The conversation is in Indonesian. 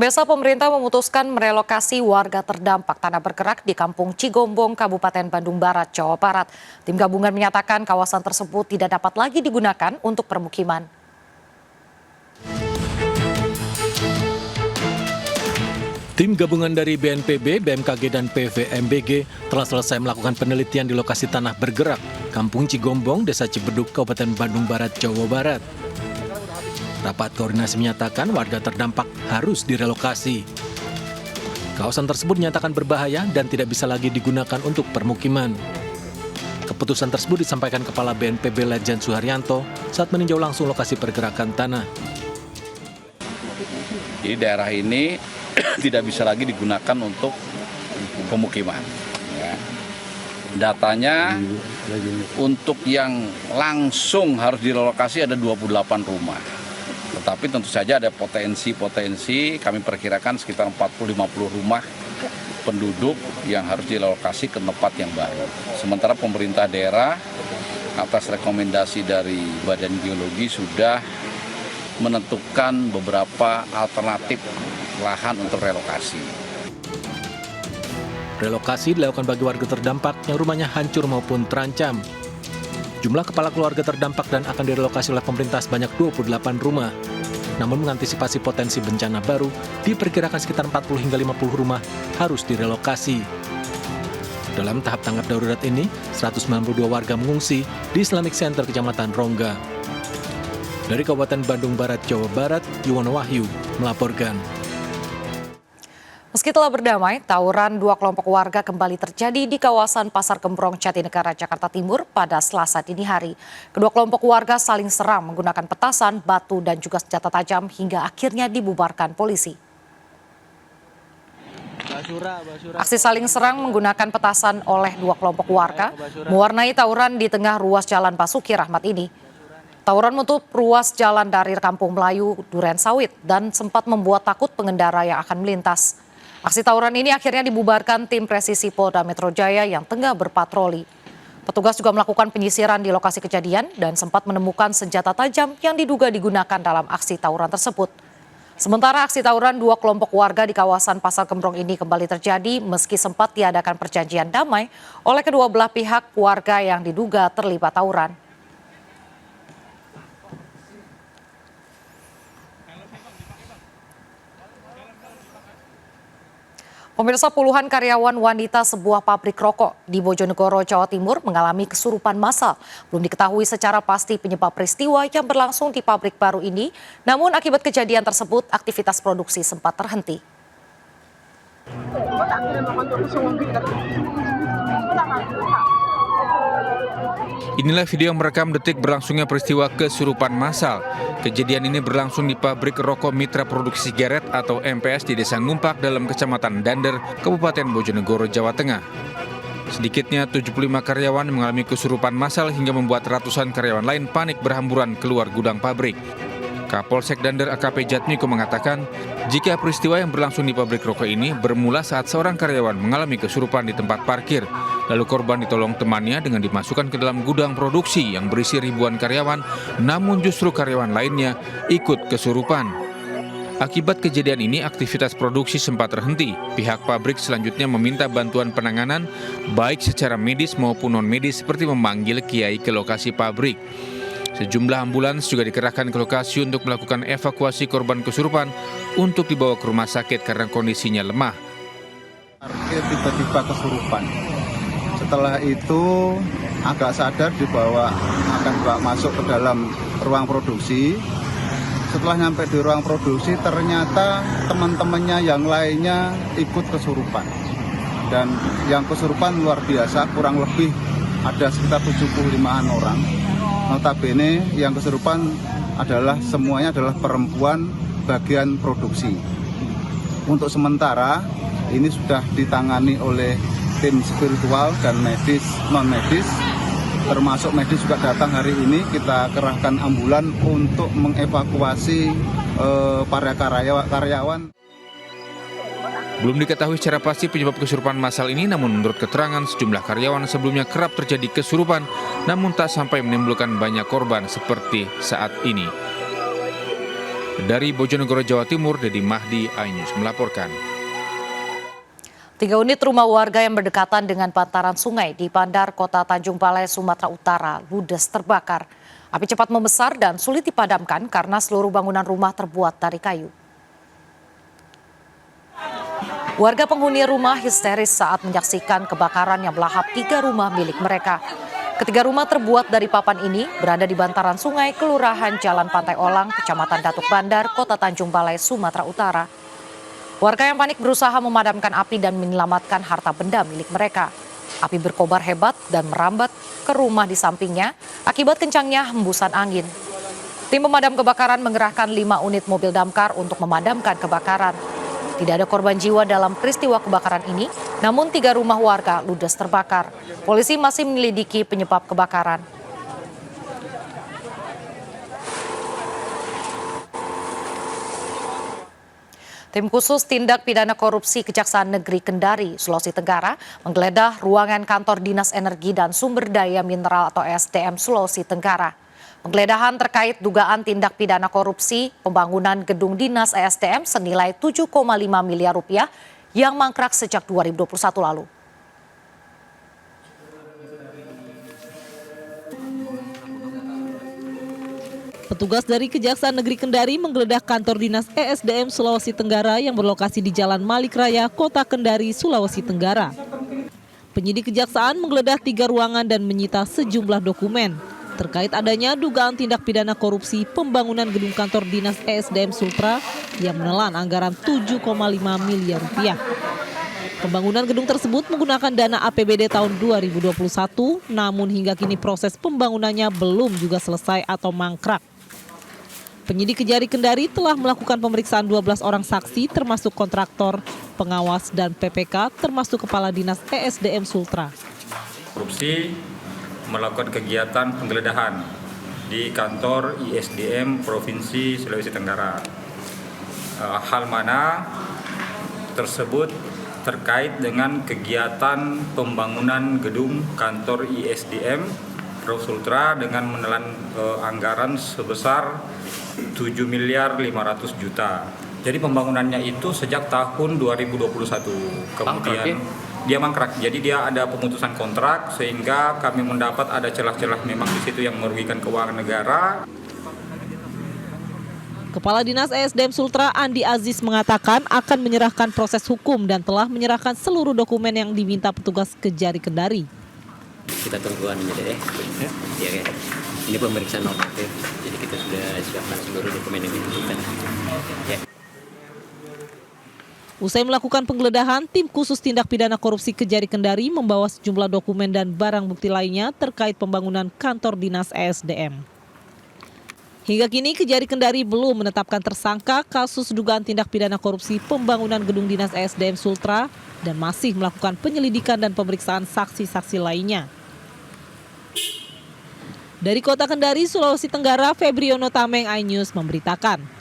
Pemirsa, pemerintah memutuskan merelokasi warga terdampak tanah bergerak di Kampung Cigombong, Kabupaten Bandung Barat, Jawa Barat. Tim gabungan menyatakan kawasan tersebut tidak dapat lagi digunakan untuk permukiman. Tim gabungan dari BNPB, BMKG, dan PVMBG telah selesai melakukan penelitian di lokasi tanah bergerak, Kampung Cigombong, Desa Cibeduk, Kabupaten Bandung Barat, Jawa Barat. Rapat koordinasi menyatakan warga terdampak harus direlokasi. Kawasan tersebut dinyatakan berbahaya dan tidak bisa lagi digunakan untuk permukiman. Keputusan tersebut disampaikan Kepala BNPB Lejen Suharyanto saat meninjau langsung lokasi pergerakan tanah. Jadi daerah ini tidak bisa lagi digunakan untuk pemukiman. Ya. Datanya untuk yang langsung harus direlokasi ada 28 rumah. Tetapi tentu saja ada potensi, kami perkirakan sekitar 40-50 rumah penduduk yang harus direlokasi ke tempat yang baru. Sementara pemerintah daerah atas rekomendasi dari Badan Geologi sudah menentukan beberapa alternatif lahan untuk relokasi. Relokasi dilakukan bagi warga terdampak yang rumahnya hancur maupun terancam. Jumlah kepala keluarga terdampak dan akan direlokasi oleh pemerintah sebanyak 28 rumah. Namun mengantisipasi potensi bencana baru, diperkirakan sekitar 40 hingga 50 rumah harus direlokasi. Dalam tahap tanggap darurat ini, 192 warga mengungsi di Islamic Center Kecamatan Rongga. Dari Kabupaten Bandung Barat, Jawa Barat, Yuwono Wahyu melaporkan. Meski telah berdamai, tawuran dua kelompok warga kembali terjadi di kawasan Pasar Gembrong, Jatinegara, Jakarta Timur pada Selasa dini hari. Kedua kelompok warga saling serang menggunakan petasan, batu, dan juga senjata tajam hingga akhirnya dibubarkan polisi. Aksi saling serang menggunakan petasan oleh dua kelompok warga mewarnai tawuran di tengah ruas Jalan Basuki Rahmat ini. Tawuran menutup ruas jalan dari Kampung Melayu, Duren Sawit, dan sempat membuat takut pengendara yang akan melintas. Aksi tawuran ini akhirnya dibubarkan tim presisi Polda Metro Jaya yang tengah berpatroli. Petugas juga melakukan penyisiran di lokasi kejadian dan sempat menemukan senjata tajam yang diduga digunakan dalam aksi tawuran tersebut. Sementara aksi tawuran dua kelompok warga di kawasan Pasar Gembrong ini kembali terjadi meski sempat diadakan perjanjian damai oleh kedua belah pihak warga yang diduga terlibat tawuran. Pemirsa, puluhan karyawan wanita sebuah pabrik rokok di Bojonegoro, Jawa Timur mengalami kesurupan massal. Belum diketahui secara pasti penyebab peristiwa yang berlangsung di pabrik baru ini, namun akibat kejadian tersebut aktivitas produksi sempat terhenti. Inilah video yang merekam detik berlangsungnya peristiwa kesurupan massal. Kejadian ini berlangsung di pabrik rokok Mitra Produksi Sigaret atau MPS di Desa Ngumpak dalam Kecamatan Dander, Kabupaten Bojonegoro, Jawa Tengah. Sedikitnya 75 karyawan mengalami kesurupan massal hingga membuat ratusan karyawan lain panik berhamburan keluar gudang pabrik. Kapolsek Dander AKP Jatmiko mengatakan, jika peristiwa yang berlangsung di pabrik rokok ini bermula saat seorang karyawan mengalami kesurupan di tempat parkir. Lalu korban ditolong temannya dengan dimasukkan ke dalam gudang produksi yang berisi ribuan karyawan, namun justru karyawan lainnya ikut kesurupan. Akibat kejadian ini, aktivitas produksi sempat terhenti. Pihak pabrik selanjutnya meminta bantuan penanganan, baik secara medis maupun non-medis seperti memanggil kiai ke lokasi pabrik. Sejumlah ambulans juga dikerahkan ke lokasi untuk melakukan evakuasi korban kesurupan untuk dibawa ke rumah sakit karena kondisinya lemah. Tiba-tiba kesurupan. Setelah itu agak sadar akan masuk ke dalam ruang produksi. Setelah nyampe di ruang produksi ternyata teman-temannya yang lainnya ikut kesurupan. Dan yang kesurupan luar biasa, kurang lebih ada sekitar 75-an orang. Notabene yang kesurupan semuanya adalah perempuan bagian produksi. Untuk sementara ini sudah ditangani oleh tim spiritual dan medis, non-medis, termasuk medis juga datang hari ini. Kita kerahkan ambulan untuk mengevakuasi para karyawan. Belum diketahui secara pasti penyebab kesurupan massal ini, namun menurut keterangan sejumlah karyawan sebelumnya kerap terjadi kesurupan, namun tak sampai menimbulkan banyak korban seperti saat ini. Dari Bojonegoro, Jawa Timur, Dedi Mahdi, iNews melaporkan. 3 unit rumah warga yang berdekatan dengan bantaran sungai di Bandar Kota Tanjung Balai, Sumatera Utara, ludes terbakar. Api cepat membesar dan sulit dipadamkan karena seluruh bangunan rumah terbuat dari kayu. Warga penghuni rumah histeris saat menyaksikan kebakaran yang melahap 3 rumah milik mereka. Ketiga rumah terbuat dari papan ini berada di bantaran sungai Kelurahan Jalan Pantai Olang, Kecamatan Datuk Bandar, Kota Tanjung Balai, Sumatera Utara. Warga yang panik berusaha memadamkan api dan menyelamatkan harta benda milik mereka. Api berkobar hebat dan merambat ke rumah di sampingnya akibat kencangnya hembusan angin. Tim pemadam kebakaran mengerahkan 5 unit mobil damkar untuk memadamkan kebakaran. Tidak ada korban jiwa dalam peristiwa kebakaran ini, namun 3 rumah warga ludes terbakar. Polisi masih menyelidiki penyebab kebakaran. Tim khusus tindak pidana korupsi Kejaksaan Negeri Kendari, Sulawesi Tenggara menggeledah ruangan kantor Dinas Energi dan Sumber Daya Mineral atau SDM Sulawesi Tenggara. Penggeledahan terkait dugaan tindak pidana korupsi pembangunan gedung Dinas ESDM senilai 7,5 miliar rupiah yang mangkrak sejak 2021 lalu. Petugas dari Kejaksaan Negeri Kendari menggeledah kantor Dinas ESDM Sulawesi Tenggara yang berlokasi di Jalan Malik Raya, Kota Kendari, Sulawesi Tenggara. Penyidik Kejaksaan menggeledah 3 ruangan dan menyita sejumlah dokumen terkait adanya dugaan tindak pidana korupsi pembangunan gedung kantor Dinas ESDM Sultra yang menelan anggaran 7,5 miliar rupiah. Pembangunan gedung tersebut menggunakan dana APBD tahun 2021, namun hingga kini proses pembangunannya belum juga selesai atau mangkrak. Penyidik Kejari Kendari telah melakukan pemeriksaan 12 orang saksi termasuk kontraktor, pengawas, dan PPK termasuk Kepala Dinas ESDM Sultra. Korupsi melakukan kegiatan penggeledahan di kantor ISDM Provinsi Sulawesi Tenggara. Hal mana tersebut terkait dengan kegiatan pembangunan gedung kantor ISDM Pro Sultra dengan menelan anggaran sebesar 7 miliar 500 juta. Jadi pembangunannya itu sejak tahun 2021. Kemudian dia mangkrak. Jadi dia ada pemutusan kontrak sehingga kami mendapat ada celah-celah memang di situ yang merugikan keuangan negara. Kepala Dinas ESDM Sultra Andi Aziz mengatakan akan menyerahkan proses hukum dan telah menyerahkan seluruh dokumen yang diminta petugas Kejari Kendari. Kita tunggu aja deh. Ya. Ini pemeriksaan normatif. Jadi kita sudah siapkan seluruh dokumen yang dibutuhkan. Ya. Usai melakukan penggeledahan, tim khusus tindak pidana korupsi Kejari Kendari membawa sejumlah dokumen dan barang bukti lainnya terkait pembangunan kantor Dinas ESDM. Hingga kini Kejari Kendari belum menetapkan tersangka kasus dugaan tindak pidana korupsi pembangunan gedung Dinas ESDM Sultra dan masih melakukan penyelidikan dan pemeriksaan saksi-saksi lainnya. Dari Kota Kendari, Sulawesi Tenggara, Febriono Tameng, iNews memberitakan.